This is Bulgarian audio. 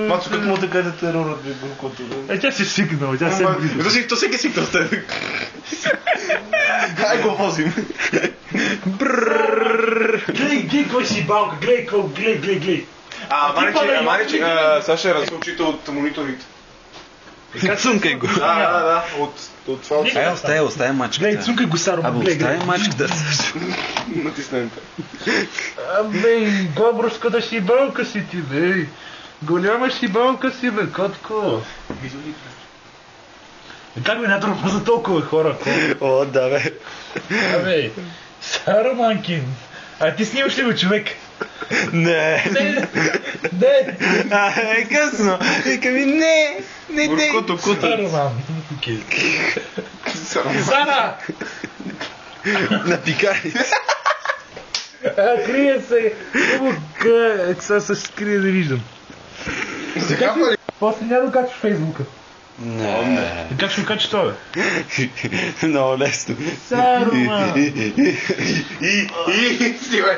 Мацо, как може да кажете терорът ви Горкото? Тя си свикнала, тя се близо. То всеки свикнал с тебе. Хай го возим. Глей, кой си балка, глей. Маничи, Саша е разсъл учител от мониторите. Цункай го. Да, от това от... Оставя мачката. Глей, цункай го, Саро, глей. Оставя мачката. Натиснем. Габрошка да си балка си ти, бе. Голяма си балка си, бе, котко. Как бе натрупа за толкова хора? О, да, бе. Абе, Саро Манкин, а ти снимаш ли, бе, човек? Не. Е късно. Вика ми, не. Саро Манкин. Сара! Напикай. Крие се. Как сега се скрие, да виждам. После няма да качваш в Фейсбука. Не. Как ще го качиш това, бе? Много лесно. Сарума! И, снимай.